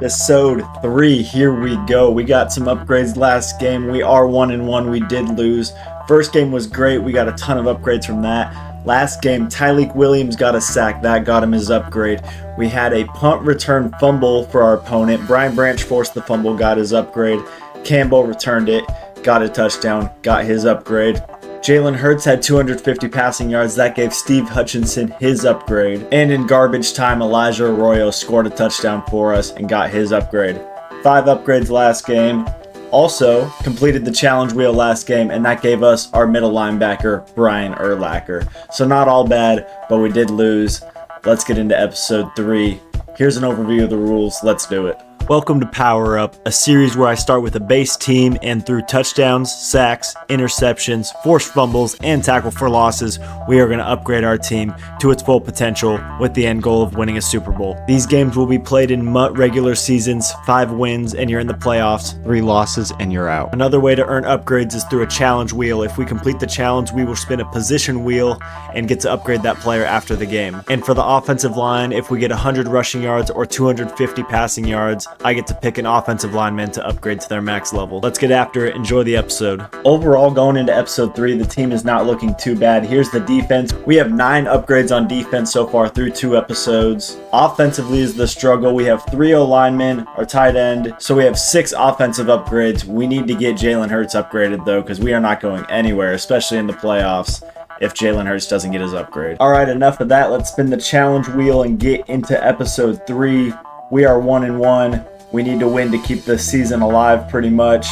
Episode 3, here we go. We got some upgrades last game. We are 1-1. We did lose. First game was great. We got a ton of upgrades from that. Last game, Tyleek Williams got a sack. That got him his upgrade. We had a punt return fumble for our opponent. Brian Branch forced the fumble, got his upgrade. Campbell returned it, got a touchdown, got his upgrade. Jalen Hurts had 250 passing yards. That gave Steve Hutchinson his upgrade. And in garbage time, Elijah Arroyo scored a touchdown for us and got his upgrade. 5 upgrades last game. Also completed the challenge wheel last game, and that gave us our middle linebacker, Brian Urlacher. So not all bad, but we did lose. Let's get into episode 3. Here's an overview of the rules. Let's do it. Welcome to Power Up, a series where I start with a base team and through touchdowns, sacks, interceptions, forced fumbles, and tackle for losses, we are going to upgrade our team to its full potential with the end goal of winning a Super Bowl. These games will be played in MUT regular seasons, 5 wins and you're in the playoffs, 3 losses and you're out. Another way to earn upgrades is through a challenge wheel. If we complete the challenge, we will spin a position wheel and get to upgrade that player after the game. And for the offensive line, if we get 100 rushing yards or 250 passing yards, I get to pick an offensive lineman to upgrade to their max level. Let's get after it. Enjoy the episode. Overall, going into episode 3, the team is not looking too bad. Here's the defense. We have 9 upgrades on defense so far through 2 episodes. Offensively is the struggle. We have 3 O-linemen, our tight end, so we have 6 offensive upgrades. We need to get Jalen Hurts upgraded though, because we are not going anywhere, especially in the playoffs, if Jalen Hurts doesn't get his upgrade. All right, enough of that. Let's spin the challenge wheel and get into episode 3. We are 1-1. We need to win to keep the season alive pretty much.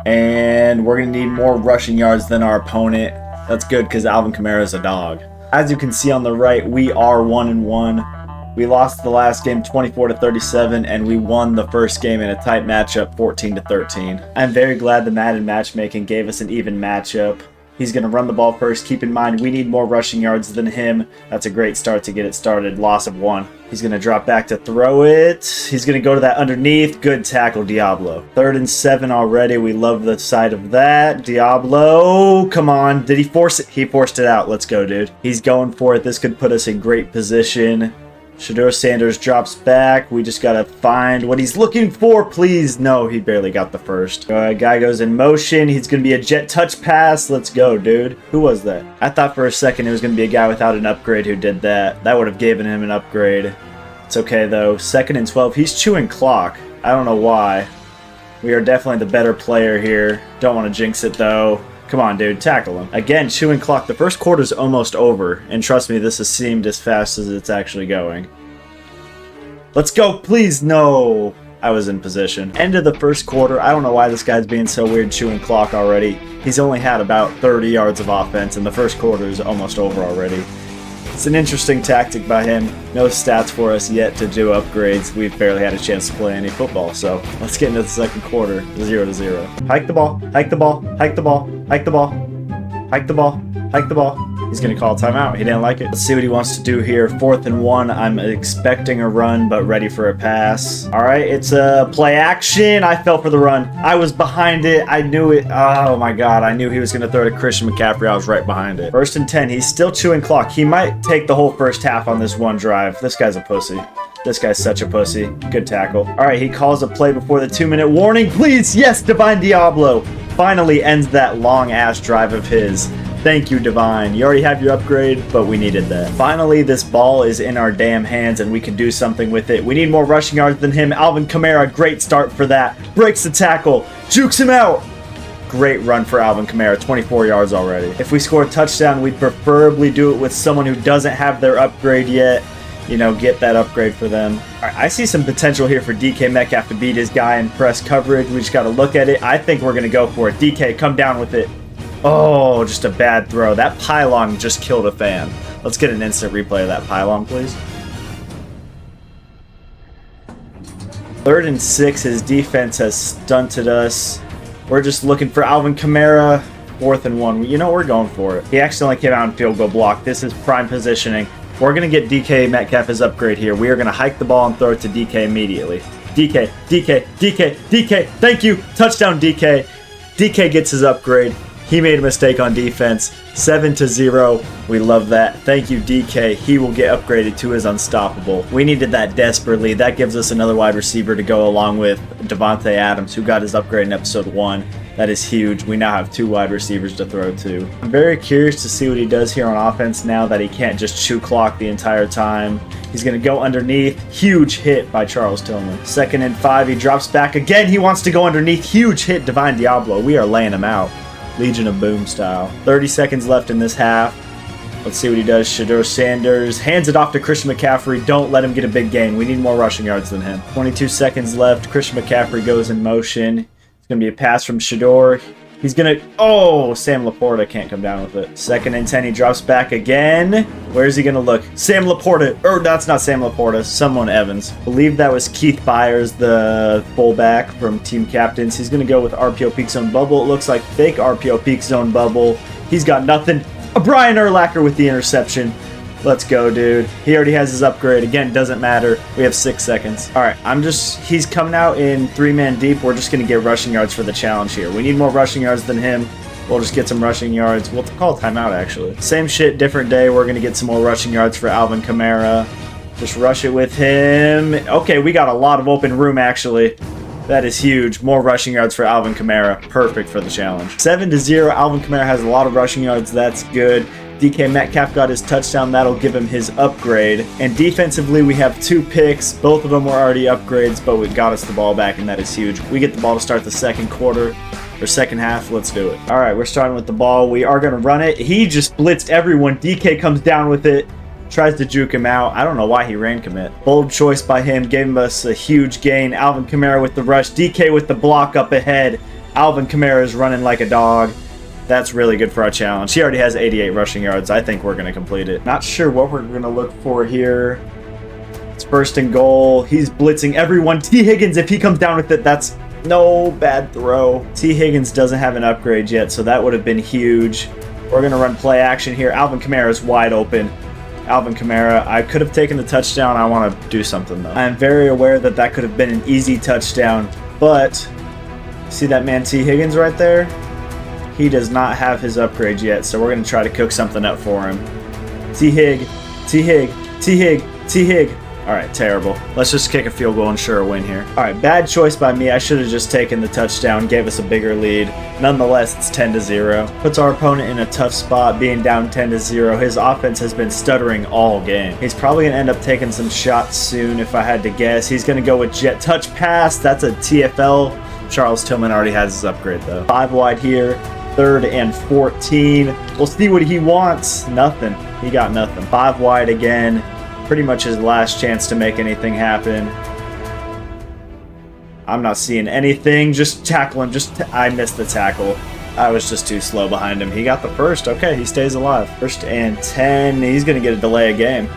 And we're going to need more rushing yards than our opponent. That's good because Alvin Kamara is a dog. As you can see on the right, we are 1-1. We lost the last game 24-37, and we won the first game in a tight matchup 14-13. I'm very glad the Madden matchmaking gave us an even matchup. He's going to run the ball first. Keep in mind, we need more rushing yards than him. That's a great start to get it started. Loss of 1. He's going to drop back to throw it. He's going to go to that underneath. Good tackle, Diablo. 3rd and 7 already. We love the side of that. Diablo, come on. Did he force it? He forced it out. Let's go, dude. He's going for it. This could put us in great position. Shedeur Sanders drops back. We just got to find what he's looking for, please. No, he barely got the first. Guy goes in motion. He's going to be a jet touch pass. Let's go, dude. Who was that? I thought for a second it was going to be a guy without an upgrade who did that. That would have given him an upgrade. It's okay, though. 2nd and 12. He's chewing clock. I don't know why. We are definitely the better player here. Don't want to jinx it, though. Come on, dude. Tackle him. Again, chewing clock. The first quarter's almost over. And trust me, this has seemed as fast as it's actually going. Let's go, please. No. I was in position. End of the first quarter. I don't know why this guy's being so weird chewing clock already. He's only had about 30 yards of offense, and the first quarter is almost over already. It's an interesting tactic by him. No stats for us yet to do upgrades. We've barely had a chance to play any football, so let's get into the second quarter. 0-0. Hike the ball. Hike the ball. Hike the ball. Hike the ball. Hike the ball. Hike the ball. He's going to call a timeout. He didn't like it. Let's see what he wants to do here. 4th and 1. I'm expecting a run, but ready for a pass. All right, it's a play action. I fell for the run. I was behind it. I knew it. Oh, my God. I knew he was going to throw to Christian McCaffrey. I was right behind it. 1st and 10. He's still chewing clock. He might take the whole first half on this one drive. This guy's a pussy. This guy's such a pussy. Good tackle. All right, he calls a play before the 2-minute warning. Please, yes, Divine Diablo. Finally ends that long-ass drive of his. Thank you, Divine. You already have your upgrade, but we needed that. Finally, this ball is in our damn hands, and we can do something with it. We need more rushing yards than him. Alvin Kamara, great start for that. Breaks the tackle. Jukes him out. Great run for Alvin Kamara. 24 yards already. If we score a touchdown, we'd preferably do it with someone who doesn't have their upgrade yet. You know, get that upgrade for them. All right, I see some potential here for DK Metcalf to beat his guy in press coverage. We just got to look at it. I think we're going to go for it. DK, come down with it. Oh, just a bad throw. That pylon just killed a fan. Let's get an instant replay of that pylon, please. 3rd and 6. His defense has stunted us. We're just looking for Alvin Kamara. 4th and 1. You know, we're going for it. He accidentally came out and field goal block. This is prime positioning. We're going to get DK Metcalf his upgrade here. We are going to hike the ball and throw it to DK immediately. DK. Thank you. Touchdown, DK. DK gets his upgrade. He made a mistake on defense. 7-0. We love that. Thank you, DK. He will get upgraded to his unstoppable. We needed that desperately. That gives us another wide receiver to go along with Devontae Adams, who got his upgrade in episode 1. That is huge. We now have 2 wide receivers to throw to. I'm very curious to see what he does here on offense now that he can't just chew clock the entire time. He's going to go underneath. Huge hit by Charles Tillman. 2nd and 5. He drops back again. He wants to go underneath. Huge hit, Divine Diablo. We are laying him out. Legion of Boom style. 30 seconds left in this half. Let's see what he does. Shedeur Sanders hands it off to Christian McCaffrey. Don't let him get a big gain. We need more rushing yards than him. 22 seconds left. Christian McCaffrey goes in motion. It's going to be a pass from Shedeur. He's going to... Oh, Sam Laporta can't come down with it. 2nd and 10. He drops back again. Where's he going to look? Sam Laporta. Or that's not Sam Laporta. Someone Evans. I believe that was Keith Byers, the fullback from Team Captains. He's going to go with RPO Peak Zone Bubble. It looks like fake RPO Peak Zone Bubble. He's got nothing. Brian Urlacher with the interception. Let's go, dude. He already has his upgrade. Again, doesn't matter. We have 6 seconds. All right, he's coming out in 3-man deep. We're just going to get rushing yards for the challenge here. We need more rushing yards than him. We'll just get some rushing yards. We'll call a timeout, actually. Same shit, different day. We're going to get some more rushing yards for Alvin Kamara. Just rush it with him. Okay, we got a lot of open room, actually. That is huge. More rushing yards for Alvin Kamara. Perfect for the challenge. 7-0. Alvin Kamara has a lot of rushing yards. That's good. DK Metcalf got his touchdown. That'll give him his upgrade. And defensively, we have 2 picks. Both of them were already upgrades, but we got us the ball back, and that is huge. We get the ball to start the second quarter, or second half. Let's do it. All right, we're starting with the ball. We are going to run it. He just blitzed everyone. DK comes down with it. Tries to juke him out. I don't know why he ran commit. Bold choice by him. Gave us a huge gain. Alvin Kamara with the rush. DK with the block up ahead. Alvin Kamara is running like a dog. That's really good for our challenge. He already has 88 rushing yards. I think we're going to complete it. Not sure what we're going to look for here. It's 1st and goal. He's blitzing everyone. T. Higgins, if he comes down with it, that's no bad throw. T. Higgins doesn't have an upgrade yet, so that would have been huge. We're going to run play action here. Alvin Kamara is wide open. Alvin Kamara, I could have taken the touchdown. I want to do something, though. I am very aware that that could have been an easy touchdown, but see that man T. Higgins right there? He does not have his upgrade yet, so we're going to try to cook something up for him. T-Hig, T-Hig, T-Hig, T-Hig. All right, terrible. Let's just kick a field goal and ensure a win here. All right, bad choice by me. I should have just taken the touchdown, gave us a bigger lead. Nonetheless, it's 10-0. Puts our opponent in a tough spot, being down 10-0. His offense has been stuttering all game. He's probably going to end up taking some shots soon, if I had to guess. He's going to go with jet touch pass. That's a TFL. Charles Tillman already has his upgrade, though. 5 wide here. 3rd and 14. We'll see what he wants. Nothing. He got nothing. 5 wide again. Pretty much his last chance to make anything happen. I'm not seeing anything. Just tackle him. I missed the tackle. I was just too slow behind him. He got the first. Okay, he stays alive. 1st and 10. He's going to get a delay of game.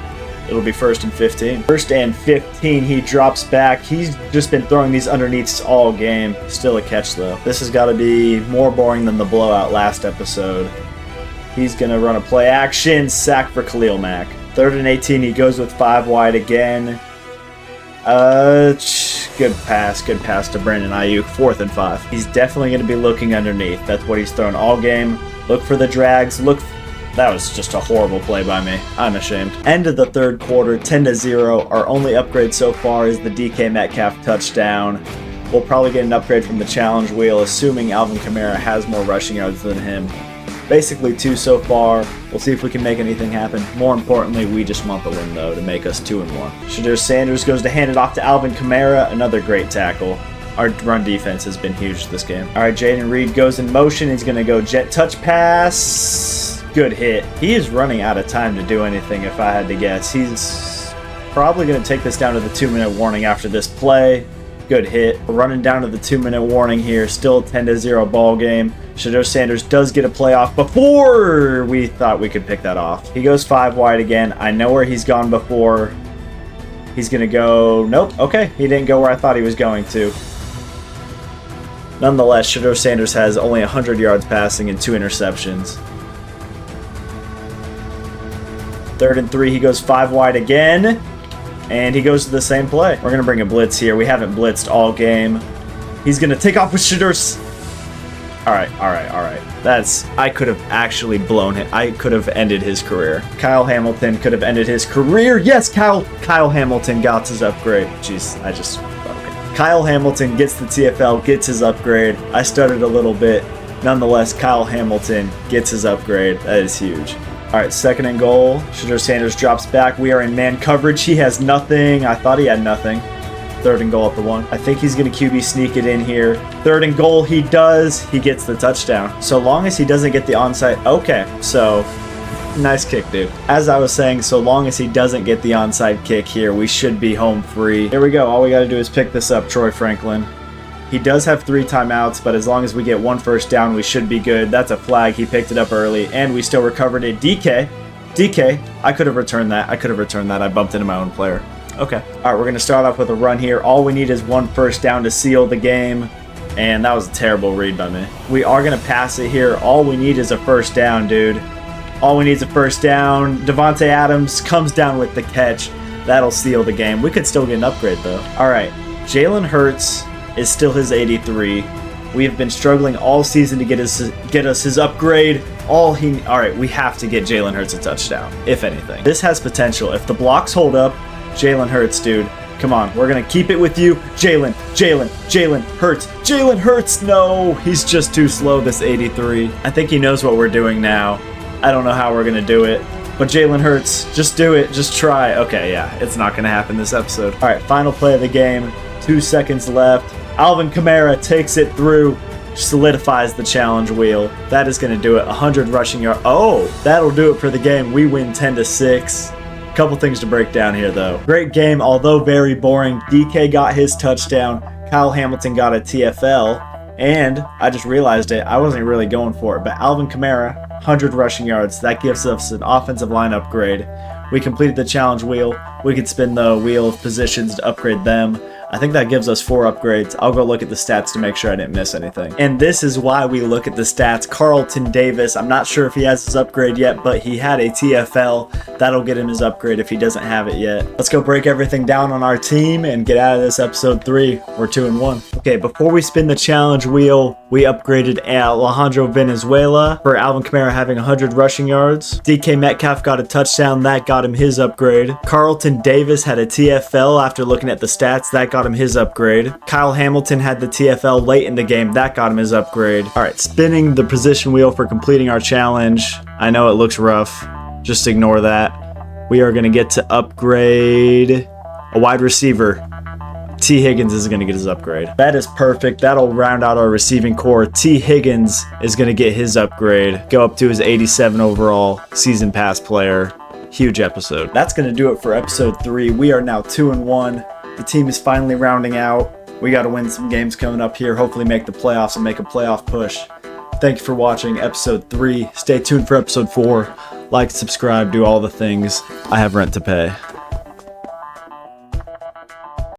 It'll be 1st and 15. 1st and 15, he drops back. He's just been throwing these underneaths all game. Still a catch, though. This has got to be more boring than the blowout last episode. He's going to run a play action. Sack for Khalil Mack. 3rd and 18, he goes with 5 wide again. Good pass to Brandon Ayuk. 4th and 5. He's definitely going to be looking underneath. That's what he's thrown all game. Look for the drags. That was just a horrible play by me. I'm ashamed. End of the 3rd quarter, 10-0. Our only upgrade so far is the DK Metcalf touchdown. We'll probably get an upgrade from the challenge wheel, assuming Alvin Kamara has more rushing yards than him. Basically 2 so far. We'll see if we can make anything happen. More importantly, we just want the win, though, to make us 2-1. Shedeur Sanders goes to hand it off to Alvin Kamara. Another great tackle. Our run defense has been huge this game. All right, Jaden Reed goes in motion. He's going to go jet touch pass. Good hit. He is running out of time to do anything, if I had to guess. He's probably going to take this down to the 2-minute warning after this play. Good hit. We're running down to the 2-minute warning here. Still 10-0 ball game. Shedeur Sanders does get a playoff before we thought we could pick that off. He goes 5 wide again. I know where he's gone before. He's going to go... Nope. Okay. He didn't go where I thought he was going to. Nonetheless, Shedeur Sanders has only 100 yards passing and 2 interceptions. 3rd and 3, he goes 5 wide again, and he goes to the same play. We're going to bring a blitz here. We haven't blitzed all game. He's going to take off with Shedeur. Alright. I could have actually blown it. I could have ended his career. Kyle Hamilton could have ended his career. Yes, Kyle Hamilton got his upgrade. Jeez, okay. Kyle Hamilton gets the TFL, gets his upgrade. I stuttered a little bit. Nonetheless, Kyle Hamilton gets his upgrade. That is huge. Alright, 2nd and goal. Shedeur Sanders drops back. We are in man coverage. He has nothing. I thought he had nothing. 3rd and goal at the 1. I think he's going to QB sneak it in here. 3rd and goal, he does. He gets the touchdown. So long as he doesn't get the onside. Okay, so nice kick, dude. As I was saying, so long as he doesn't get the onside kick here, we should be home free. Here we go. All we got to do is pick this up, Troy Franklin. He does have 3 timeouts, but as long as we get 1 first down, we should be good. That's a flag. He picked it up early, and we still recovered it. DK, I could have returned that. I bumped into my own player. Okay. All right, we're going to start off with a run here. All we need is 1 first down to seal the game, and that was a terrible read by me. We are going to pass it here. All we need is a first down, dude. All we need is a first down. Devontae Adams comes down with the catch. That'll seal the game. We could still get an upgrade, though. All right, Jalen Hurts is still his 83. We have been struggling all season to get us his upgrade. All right, we have to get Jalen Hurts a touchdown, if anything. This has potential. If the blocks hold up, Jalen Hurts, dude. Come on, we're going to keep it with you. Jalen Hurts. No, he's just too slow, this 83. I think he knows what we're doing now. I don't know how we're going to do it. But Jalen Hurts, just do it. Just try. Okay, yeah, it's not going to happen this episode. All right, final play of the game. 2 seconds left. Alvin Kamara takes it through. Solidifies the challenge wheel. That is going to do it. 100 rushing yards. Oh, that'll do it for the game. We win 10-6. Couple things to break down here, though. Great game, although very boring. DK got his touchdown. Kyle Hamilton got a TFL. And I just realized it. I wasn't really going for it. But Alvin Kamara, 100 rushing yards. That gives us an offensive line upgrade. We completed the challenge wheel. We could spin the wheel of positions to upgrade them. I think that gives us 4 upgrades. I'll go look at the stats to make sure I didn't miss anything. And this is why we look at the stats. Carlton Davis, I'm not sure if he has his upgrade yet, but he had a TFL. That'll get him his upgrade if he doesn't have it yet. Let's go break everything down on our team and get out of this episode 3. We're 2-1. Okay, before we spin the challenge wheel, we upgraded Alejandro Venezuela for Alvin Kamara having 100 rushing yards. DK Metcalf got a touchdown. That got him his upgrade. Carlton Davis had a TFL after looking at the stats. That got him his upgrade. Kyle Hamilton had the TFL late in the game. That got him his upgrade. All right, spinning the position wheel for completing our challenge. I know it looks rough. Just ignore that. We are going to get to upgrade a wide receiver. T. Higgins is going to get his upgrade. That is perfect. That'll round out our receiving core. T. Higgins is going to get his upgrade. Go up to his 87 overall season pass player. Huge episode. That's going to do it for episode 3. We are now 2-1. The team is finally rounding out. We got to win some games coming up here. Hopefully make the playoffs and make a playoff push. Thank you for watching episode 3. Stay tuned for episode 4. Like, subscribe, do all the things. I have rent to pay.